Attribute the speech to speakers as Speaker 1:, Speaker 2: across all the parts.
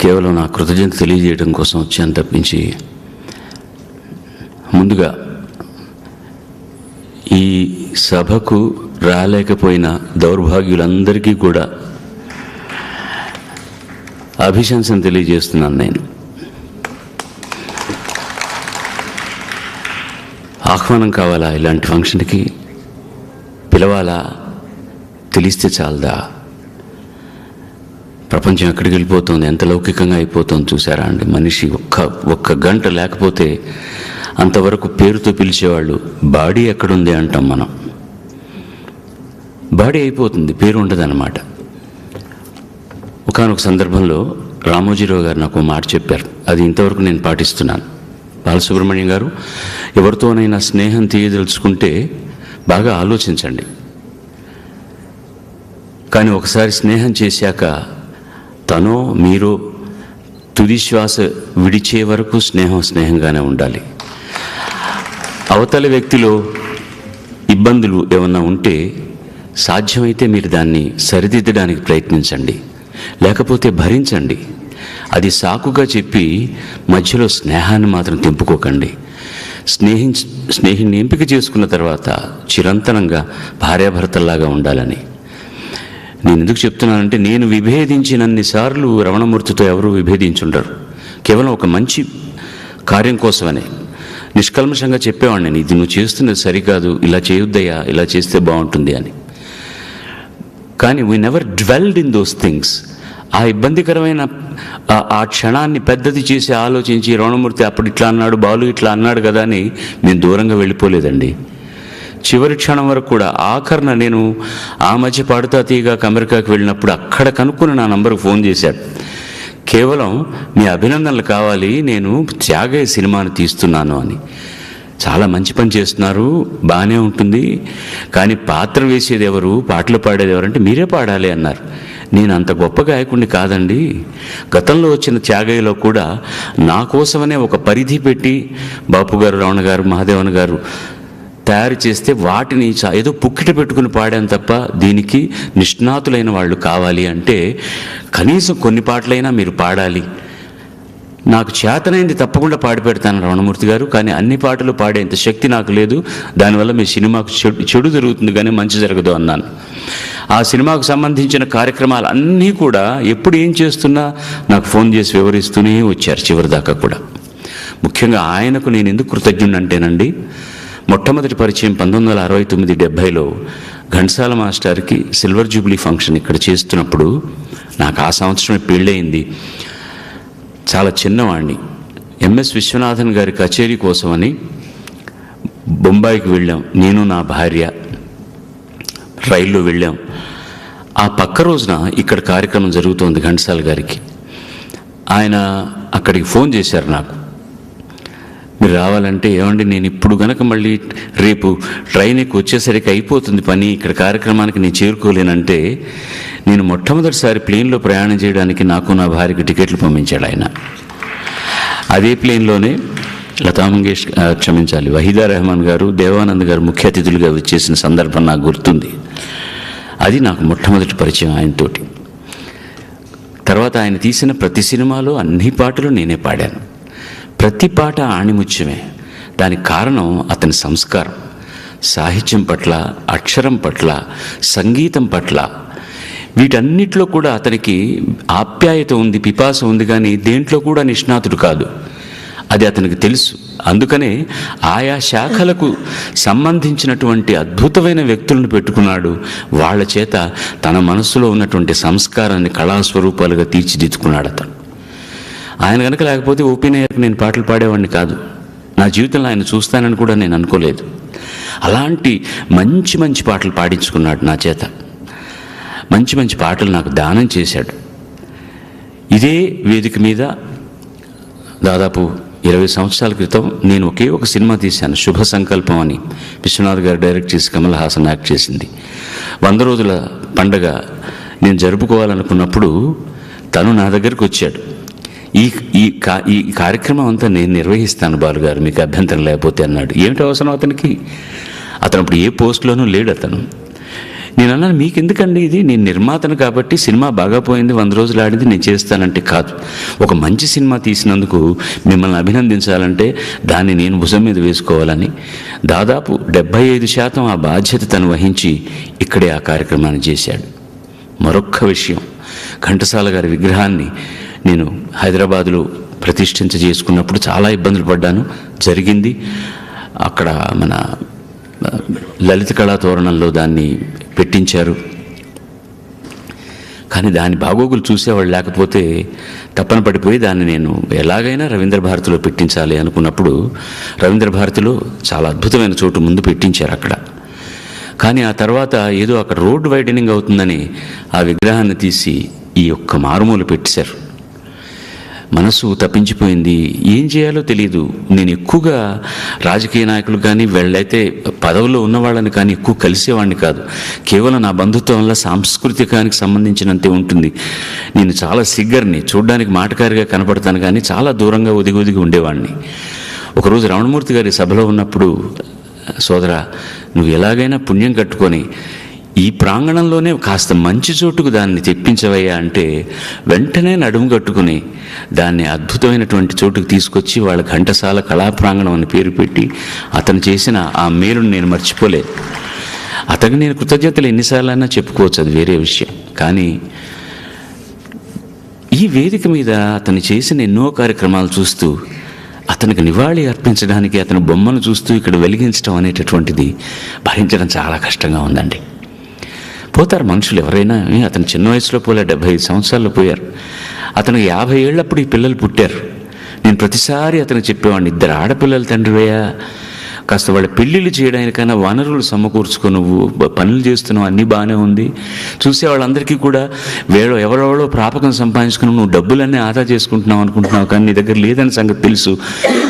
Speaker 1: కేవలం నా కృతజ్ఞత తెలియజేయడం కోసం వచ్చాను తప్పించి, ముందుగా ఈ సభకు రాలేకపోయిన దౌర్భాగ్యులందరికీ కూడా అభిశంసన తెలియజేస్తున్నాను. నేను ఆహ్వానం కావాలా? ఇలాంటి ఫంక్షన్కి పిలవాలా? తెలిస్తే చాలదా? ప్రపంచం ఎక్కడికి వెళ్ళిపోతుంది, ఎంత లౌకికంగా అయిపోతుంది చూసారా అండి. మనిషి ఒక్క గంట లేకపోతే అంతవరకు పేరుతో పిలిచేవాళ్ళు బాడీ ఎక్కడుంది అంటాం మనం. బాడీ అయిపోతుంది, పేరు ఉండదన్నమాట. ఒకానొక సందర్భంలో రామోజీరావు గారు నాకు మాట చెప్పారు, అది ఇంతవరకు నేను పాటిస్తున్నాను. బాలసుబ్రహ్మణ్యం గారు, ఎవరితోనైనా స్నేహం తీయదలుచుకుంటే బాగా ఆలోచించండి, కానీ ఒకసారి స్నేహం చేశాక తనో మీరో తుది శ్వాస విడిచే వరకు స్నేహంగానే ఉండాలి. అవతల వ్యక్తిలో ఇబ్బందులు ఏమన్నా ఉంటే సాధ్యమైతే మీరు దాన్ని సరిదిద్దడానికి ప్రయత్నించండి, లేకపోతే భరించండి. అది సాకుగా చెప్పి మధ్యలో స్నేహాన్ని మాత్రం తెంపుకోకండి. స్నేహిని ఎంపిక చేసుకున్న తర్వాత చిరంతనంగా భార్యాభర్తల్లాగా ఉండాలని. నేను ఎందుకు చెప్తున్నానంటే, నేను విభేదించినన్నిసార్లు రమణమూర్తితో ఎవరు విభేదించుండరు. కేవలం ఒక మంచి కార్యం కోసమనే నిష్కల్మషంగా చెప్పేవాడిని, నేను ఇది నువ్వు చేస్తున్నది సరికాదు, ఇలా చేయొద్దయ్యా, ఇలా చేస్తే బాగుంటుంది అని. కానీ we never dwelled in those things. ఆ ఇబ్బందికరమైన ఆ క్షణాన్ని పెద్దది చేసి ఆలోచించి, రమణమూర్తి అప్పుడు ఇట్లా అన్నాడు, బాలు ఇట్లా అన్నాడు కదా అని మేము దూరంగా వెళ్ళిపోలేదండి. చివరి క్షణం వరకు కూడా. ఆఖరణ నేను ఆ మధ్య పాడుతా తీగా అమెరికాకి వెళ్ళినప్పుడు అక్కడ కనుక్కుని నా నంబర్కి ఫోన్ చేశాడు. కేవలం మీ అభినందనలు కావాలి, నేను త్యాగయ్య సినిమాను తీస్తున్నాను అని. చాలా మంచి పని చేస్తున్నారు, బాగానే ఉంటుంది, కానీ పాత్ర వేసేది ఎవరు, పాటలు పాడేది ఎవరంటే మీరే పాడాలి అన్నారు. నేను అంత గొప్ప గాయకుడిని కాదండి. గతంలో వచ్చిన త్యాగయ్యలో కూడా నా కోసమనే ఒక పరిధి పెట్టి బాపు గారు, రమణ గారు, మహాదేవన్ గారు తయారు చేస్తే వాటిని ఏదో పుక్కిట పెట్టుకుని పాడాను తప్ప, దీనికి నిష్ణాతులైన వాళ్ళు కావాలి అంటే కనీసం కొన్ని పాటలైనా మీరు పాడాలి. నాకు చేతనైంది తప్పకుండా పాడి పెడతాను రమణమూర్తి గారు, కానీ అన్ని పాటలు పాడేంత శక్తి నాకు లేదు, దానివల్ల మీ సినిమాకు చెడు జరుగుతుంది కానీ మంచి జరగదు అన్నాను. ఆ సినిమాకు సంబంధించిన కార్యక్రమాలు అన్నీ కూడా ఎప్పుడు ఏం చేస్తున్నా నాకు ఫోన్ చేసి వివరిస్తూనే వచ్చారు చివరిదాకా కూడా. ముఖ్యంగా ఆయనకు నేను ఎందుకు కృతజ్ఞుడు అంటేనండి, మొట్టమొదటి పరిచయం 1969-70లో ఘంటసాల మాస్టర్కి సిల్వర్ జూబ్లీ ఫంక్షన్ ఇక్కడ చేస్తున్నప్పుడు, నాకు ఆ సంవత్సరమే పెళ్ళయింది, చాలా చిన్నవాడిని. ఎంఎస్ విశ్వనాథన్ గారి కచేరీ కోసమని బొంబాయికి వెళ్ళాం, నేను నా భార్య రైల్లో వెళ్ళాం. ఆ పక్క రోజున ఇక్కడ కార్యక్రమం జరుగుతోంది ఘంటసాల గారికి. ఆయన అక్కడికి ఫోన్ చేశారు నాకు, మీరు రావాలంటే. ఏమండి, నేను ఇప్పుడు గనక మళ్ళీ రేపు ట్రైన్ ఎక్కి వచ్చేసరికి అయిపోతుంది పని, ఇక్కడ కార్యక్రమానికి నేను చేరుకోలేనంటే, నేను మొట్టమొదటిసారి ప్లేన్లో ప్రయాణం చేయడానికి నాకు నా భార్యకి టికెట్లు పంపించాడు ఆయన. అదే ప్లేన్లోనే వహీదా రెహమాన్ గారు, దేవానంద్ గారు ముఖ్య అతిథులుగా వచ్చేసిన సందర్భం నాకు గుర్తుంది. అది నాకు మొట్టమొదటి పరిచయం ఆయనతోటి. తర్వాత ఆయన తీసిన ప్రతి సినిమాలో అన్ని పాటలు నేనే పాడాను. ప్రతి పాట ఆణిముత్యమే. దానికి కారణం అతని సంస్కారం, సాహిత్యం పట్ల, అక్షరం పట్ల, సంగీతం పట్ల, వీటన్నిటిలో కూడా అతనికి ఆప్యాయత ఉంది, పిపాస ఉంది, కానీ దేంట్లో కూడా నిష్ణాతుడు కాదు. అది అతనికి తెలుసు. అందుకనే ఆయా శాఖలకు సంబంధించినటువంటి అద్భుతమైన వ్యక్తులను పెట్టుకున్నాడు. వాళ్ళ చేత తన మనసులో ఉన్నటువంటి సంస్కారాన్ని కళాస్వరూపాలుగా తీర్చిదిద్దుకున్నాడు అతను. ఆయన కనుక లేకపోతే ఓపెన్ అయ్యాక నేను పాటలు పాడేవాడిని కాదు. నా జీవితంలో ఆయన చూస్తానని కూడా నేను అనుకోలేదు. అలాంటి మంచి మంచి పాటలు పాడించుకున్నాడు నా చేత. మంచి మంచి పాటలు నాకు దానం చేశాడు. ఇదే వేదిక మీద దాదాపు 20 సంవత్సరాల క్రితం నేను ఒకే ఒక సినిమా తీశాను, శుభ సంకల్పం అని. విశ్వనాథ్ గారు డైరెక్ట్ చేసి కమల్ హాసన్ యాక్ట్ చేసింది. 100 రోజుల పండగ నేను జరుపుకోవాలనుకున్నప్పుడు తను నా దగ్గరికి వచ్చాడు. ఈ కార్యక్రమం అంతా నేను నిర్వహిస్తాను బాలుగారు, మీకు అభ్యంతరం లేకపోతే అన్నాడు. ఏమిటి అవసరం అతనికి? అతను అప్పుడు ఏ పోస్ట్లోనూ లేడు. అతను నేను అన్నాను, మీకు ఎందుకండి ఇది, నేను నిర్మాతను కాబట్టి సినిమా బాగా పోయింది, 100 రోజులు ఆడింది, నేను చేస్తానంటే కాదు. ఒక మంచి సినిమా తీసినందుకు మిమ్మల్ని అభినందించాలంటే దాన్ని నేను భుజం మీద వేసుకోవాలని దాదాపు 75% ఆ బాధ్యత తను వహించి ఇక్కడే ఆ కార్యక్రమాన్ని చేశాడు. మరొక్క విషయం, ఘంటసాల గారి విగ్రహాన్ని నేను హైదరాబాదులో ప్రతిష్ఠించ చేసుకున్నప్పుడు చాలా ఇబ్బందులు పడ్డాను. జరిగింది. అక్కడ మన లలిత కళా తోరణంలో దాన్ని పెట్టించారు. కానీ దాని బాగోగులు చూసేవాళ్ళు లేకపోతే తప్పన పడిపోయి దాన్ని నేను ఎలాగైనా రవీంద్ర భారతిలో పెట్టించాలి అనుకున్నప్పుడు రవీంద్ర భారతిలో చాలా అద్భుతమైన చోటు ముందు పెట్టించారు అక్కడ. కానీ ఆ తర్వాత ఏదో అక్కడ రోడ్డు వైడనింగ్ అవుతుందని ఆ విగ్రహాన్ని తీసి ఈ ఒక్క మారుమూల పెట్టేశారు. మనసు తప్పించిపోయింది. ఏం చేయాలో తెలియదు. నేను ఎక్కువగా రాజకీయ నాయకులు కానీ వీళ్ళైతే పదవుల్లో ఉన్నవాళ్ళని కానీ ఎక్కువ కలిసేవాడిని కాదు. కేవలం నా బంధుత్వం వల్ల సాంస్కృతికానికి సంబంధించినంతే ఉంటుంది. నేను చాలా సిగ్గర్ని, చూడ్డానికి మాటకారిగా కనపడతాను కానీ చాలా దూరంగా ఒదిగి ఉండేవాడిని. ఒకరోజు రమణమూర్తి గారి సభలో ఉన్నప్పుడు, సోదరా నువ్వు ఎలాగైనా పుణ్యం కట్టుకొని ఈ ప్రాంగణంలోనే కాస్త మంచి చోటుకు దాన్ని తెప్పించవయ్యా అంటే వెంటనే నడుము కట్టుకుని దాన్ని అద్భుతమైనటువంటి చోటుకు తీసుకొచ్చి వాళ్ళ ఘంటసాల కళా ప్రాంగణం అని పేరు పెట్టి అతను చేసిన ఆ మేలును నేను మర్చిపోలేదు. అతనికి నేను కృతజ్ఞతలు ఎన్నిసార్లైనా చెప్పుకోవచ్చు, అది వేరే విషయం. కానీ ఈ వేదిక మీద అతను చేసిన ఎన్నో కార్యక్రమాలు చూస్తూ అతనికి నివాళి అర్పించడానికి అతని బొమ్మను చూస్తూ ఇక్కడ వెలిగించడం అనేటటువంటిది భరించడం చాలా కష్టంగా ఉందండి. పోతారు మనుషులు ఎవరైనా. అతను చిన్న వయసులో పోలే, 75 సంవత్సరాల్లో పోయారు. అతనికి 50 ఏళ్ళప్పుడు ఈ పిల్లలు పుట్టారు. నేను ప్రతిసారి అతనికి చెప్పేవాడిని, 2 ఆడపిల్లల తండ్రివయ్యా, కాస్త వాళ్ళ పెళ్ళిళ్ళు చేయడానికైనా వనరులు సమకూర్చుకో, నువ్వు పనులు చేస్తున్నావు, అన్నీ బాగానే ఉంది. చూసే వాళ్ళందరికీ కూడా ఎవరెవరో ప్రాపకం సంపాదించుకుని నువ్వు డబ్బులన్నీ ఆదా చేసుకుంటున్నావు అనుకుంటున్నావు, కానీ నీ దగ్గర లేదని సంగతి తెలుసు.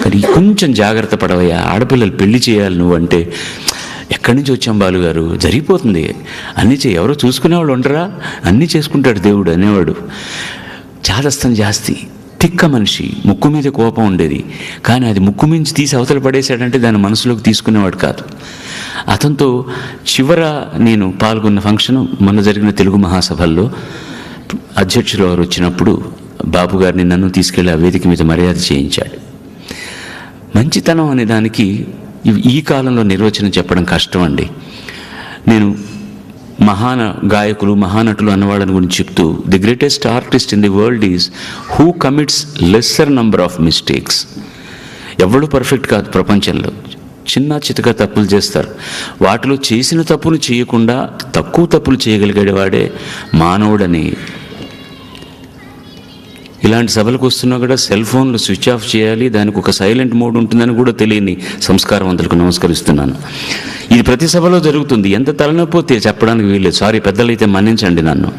Speaker 1: కానీ కొంచెం జాగ్రత్త పడవయ్యా, ఆడపిల్లలు పెళ్లి చేయాలి నువ్వు అంటే, ఎక్కడి నుంచి వచ్చాం బాలుగారు, జరిగిపోతుంది, అన్నీ ఎవరో చూసుకునేవాళ్ళు ఉండరా, అన్నీ చేసుకుంటాడు దేవుడు అనేవాడు. చాదస్తం జాస్తి, తిక్క మనిషి, ముక్కు మీద కోపం ఉండేది. కానీ అది ముక్కు మించి తీసి అవతల పడేశాడంటే దాన్ని మనసులోకి తీసుకునేవాడు కాదు. అతనితో చివర నేను పాల్గొన్న ఫంక్షన్ మొన్న జరిగిన తెలుగు మహాసభల్లో అధ్యక్షులు వారు వచ్చినప్పుడు బాబు గారిని నన్ను తీసుకెళ్లి ఆ వేదిక మీద మర్యాద చేయించాడు. మంచితనం అనే దానికి ఈ కాలంలో నిర్వచనం చెప్పడం కష్టం అండి. నేను గాయకులు మహానటులు అన్నవాళ్ళని గురించి చెప్తూ, the greatest artist in the world is who commits lesser number of mistakes. ఎవరు పర్ఫెక్ట్ కాదు ప్రపంచంలో, చిన్న చితక తప్పులు చేస్తారు. వాటిలో చేసిన తప్పును చేయకుండా తక్కువ తప్పులు చేయగలిగేవాడే మానవుడని. ఇలాంటి సభలకు వస్తున్నా కూడా సెల్ ఫోన్లు స్విచ్ ఆఫ్ చేయాలి, దానికి ఒక సైలెంట్ మోడ్ ఉంటుందని కూడా తెలియని సంస్కారవంతులకు నమస్కరిస్తున్నాను. ఇది ప్రతి సభలో జరుగుతుంది. ఎంత తలనొప్పి చెప్పడానికి వీల్లేదు. సారీ పెద్దలైతే మన్నించండి నన్ను.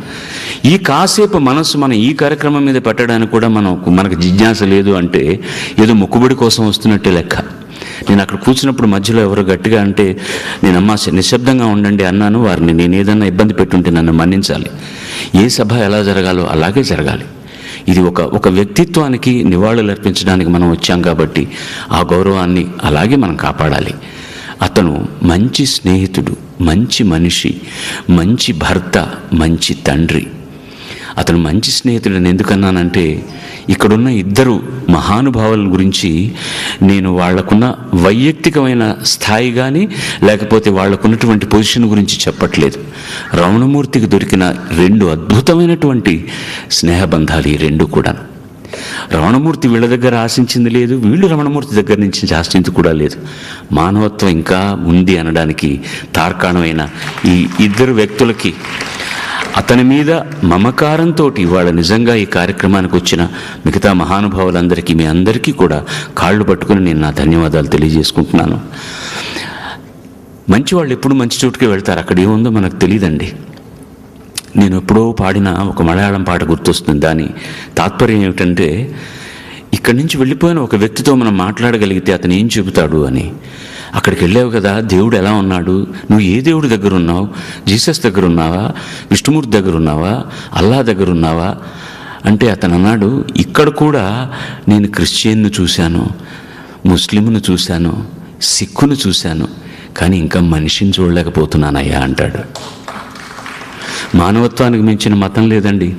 Speaker 1: ఈ కాసేపు మనస్సు మనం ఈ కార్యక్రమం మీద పెట్టడానికి కూడా మనకు జిజ్ఞాస లేదు అంటే ఏదో మొక్కుబడి కోసం వస్తున్నట్టే లెక్క. నేను అక్కడ కూర్చున్నప్పుడు మధ్యలో ఎవరు గట్టిగా అంటే నేను అమ్మా నిశ్శబ్దంగా ఉండండి అన్నాను. వారిని నేను ఏదన్నా ఇబ్బంది పెట్టుంటే నన్ను మన్నించాలి. ఏ సభ ఎలా జరగాలో అలాగే జరగాలి. ఇది ఒక వ్యక్తిత్వానికి నివాళులు అర్పించడానికి మనం వచ్చాం కాబట్టి ఆ గౌరవాన్ని అలాగే మనం కాపాడాలి. అతను మంచి స్నేహితుడు, మంచి మనిషి, మంచి భర్త, మంచి తండ్రి. అతను మంచి స్నేహితుడని ఎందుకన్నానంటే ఇక్కడున్న 2 మహానుభావుల గురించి నేను వాళ్లకున్న వైయక్తికమైన స్థాయి కానీ లేకపోతే వాళ్లకున్నటువంటి పొజిషన్ గురించి చెప్పట్లేదు. రమణమూర్తికి దొరికిన 2 అద్భుతమైనటువంటి స్నేహబంధాలు ఈ 2 కూడా. రమణమూర్తి వీళ్ళ దగ్గర ఆశించింది లేదు, వీళ్ళు రమణమూర్తి దగ్గర నుంచి ఆశించింది కూడా లేదు. మానవత్వం ఇంకా ఉంది అనడానికి తార్కాణమైన ఈ 2 వ్యక్తులకి అతని మీద మమకారంతో ఇవాళ నిజంగా ఈ కార్యక్రమానికి వచ్చిన మిగతా మహానుభావులందరికీ, మీ అందరికీ కూడా కాళ్ళు పట్టుకుని నేను నా ధన్యవాదాలు తెలియజేసుకుంటున్నాను. మంచి వాళ్ళు ఎప్పుడు మంచి చోటుకే వెళ్తారు, అక్కడ ఏముందో మనకు తెలియదండి. నేను ఎప్పుడో పాడిన ఒక మలయాళం పాట గుర్తొస్తుంది. దాని తాత్పర్యం ఏమిటంటే, ఇక్కడి నుంచి వెళ్ళిపోయిన ఒక వ్యక్తితో మనం మాట్లాడగలిగితే అతను ఏం చెబుతాడు అని. అక్కడికి వెళ్ళావు కదా, దేవుడు ఎలా ఉన్నాడు, నువ్వు ఏ దేవుడి దగ్గర ఉన్నావు, జీసస్ దగ్గర ఉన్నావా, విష్ణుమూర్తి దగ్గర ఉన్నావా, అల్లా దగ్గర ఉన్నావా అంటే అతను అన్నాడు, ఇక్కడ కూడా నేను క్రిస్టియన్ను చూశాను, ముస్లింను చూశాను, సిక్కును చూశాను, కానీ ఇంకా మనిషిని చూడలేకపోతున్నానయ్యా అంటాడు. మానవత్వానికి మించిన మతం లేదండి,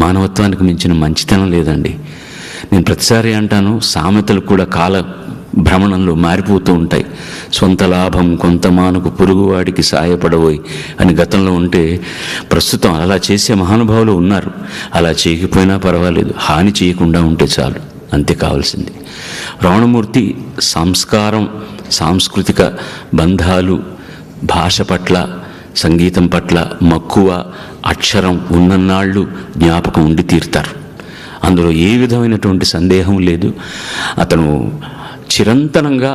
Speaker 1: మానవత్వానికి మించిన మంచితనం లేదండి. నేను ప్రతిసారి అంటాను, సామెతలు కూడా కాల భ్రమణంలో మారిపోతూ ఉంటాయి. సొంత లాభం కొంత మానుకు పొరుగువాడికి సాయపడబోయి అని గతంలో ఉంటే, ప్రస్తుతం అలా చేసే మహానుభావులు ఉన్నారు. అలా చేయకపోయినా పర్వాలేదు, హాని చేయకుండా ఉంటే చాలు, అంతే కావాల్సింది. రమణమూర్తి సంస్కారం, సాంస్కృతిక బంధాలు, భాష పట్ల, సంగీతం పట్ల మక్కువ, అక్షరం ఉన్నన్నాళ్ళు జ్ఞాపకం ఉండి తీరుతారు. అందులో ఏ విధమైనటువంటి సందేహం లేదు. అతను చిరంతనంగా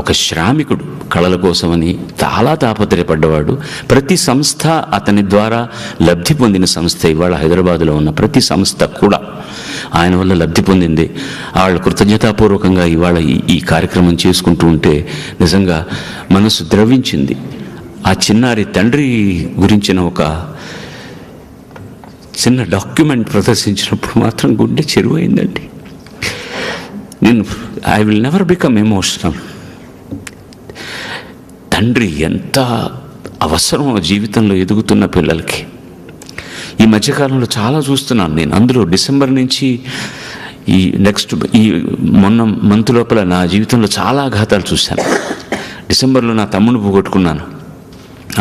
Speaker 1: ఒక శ్రామికుడు, కళల కోసమని చాలా తాపత్రయపడ్డవాడు. ప్రతి సంస్థ అతని ద్వారా లబ్ధి పొందిన సంస్థ. ఇవాళ హైదరాబాదులో ఉన్న ప్రతి సంస్థ కూడా ఆయన వల్ల లబ్ధి పొందింది. వాళ్ళ కృతజ్ఞతాపూర్వకంగా ఇవాళ ఈ కార్యక్రమం చేసుకుంటూ ఉంటే నిజంగా మనసు ద్రవించింది. ఆ చిన్నారి తండ్రి గురించిన ఒక చిన్న డాక్యుమెంట్ ప్రదర్శించినప్పుడు మాత్రం గుండె చెరువైందండి. I will never become emotional. తండ్రి ఎంత అవసరమో జీవితంలో ఎదుగుతున్న పిల్లలకి. ఈ మధ్యకాలంలో చాలా చూస్తున్నాను నేను. అందులో డిసెంబర్ నుంచి ఈ మొన్న మంత్ లోపల నా జీవితంలో చాలా ఆఘాతాలు చూశాను. డిసెంబర్లో నా తమ్ముడిని పోగొట్టుకున్నాను.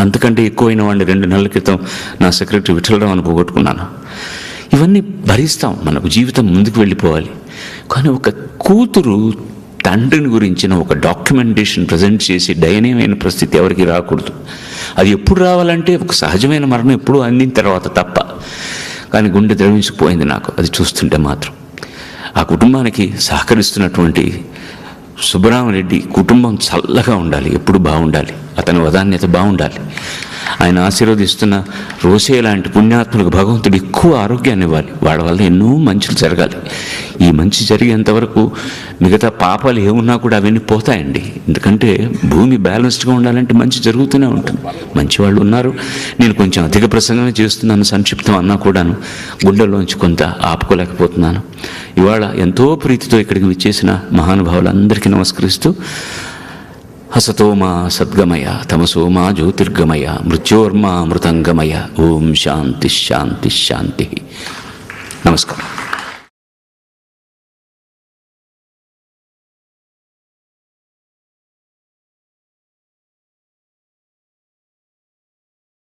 Speaker 1: అంతకంటే ఎక్కువైన వాడిని 2 నెలల క్రితం నా సెక్రటరీ విఠలరావుని పోగొట్టుకున్నాను. ఇవన్నీ భరిస్తాం, మనకు జీవితం ముందుకు వెళ్ళిపోవాలి. కానీ ఒక కూతురు తండ్రిని గురించిన ఒక డాక్యుమెంటేషన్ ప్రజెంట్ చేసి దయనీయమైన పరిస్థితి ఎవరికి రాకూడదు. అది ఎప్పుడు రావాలంటే ఒక సహజమైన మరణం ఎప్పుడూ అందిన తర్వాత తప్ప. కానీ గుండె ద్రవించిపోయింది నాకు అది చూస్తుంటే మాత్రం. ఆ కుటుంబానికి సహకరిస్తున్నటువంటి సుబ్బరామరెడ్డి కుటుంబం చల్లగా ఉండాలి, ఎప్పుడు బాగుండాలి, అతని వదాన్యత బాగుండాలి. ఆయన ఆశీర్వదిస్తున్న రోసే లాంటి పుణ్యాత్ములకు భగవంతుడు ఎక్కువ ఆరోగ్యాన్ని ఇవ్వాలి. వాళ్ళ వల్ల ఎన్నో మంచులు జరగాలి. ఈ మంచి జరిగేంతవరకు మిగతా పాపాలు ఏమున్నా కూడా అవన్నీ పోతాయండి. ఎందుకంటే భూమి బ్యాలెన్స్డ్గా ఉండాలంటే మంచి జరుగుతూనే ఉంటుంది. మంచి వాళ్ళు ఉన్నారు. నేను కొంచెం అధిక ప్రసంగమే చేస్తున్నాను, సంక్షిప్తం అన్నా కూడాను గుండెల్లోంచి కొంత ఆపుకోలేకపోతున్నాను. ఇవాళ ఎంతో ప్రీతితో ఇక్కడికి విచ్చేసిన మహానుభావులందరికీ నమస్కరిస్తూ, హసతోమా సద్గమయ తమసోమా జ్యోతిర్గమయ మృత్యోర్మా మృతంగమయ. ఓం శాంతి శాంతి శాంతి. నమస్కారం.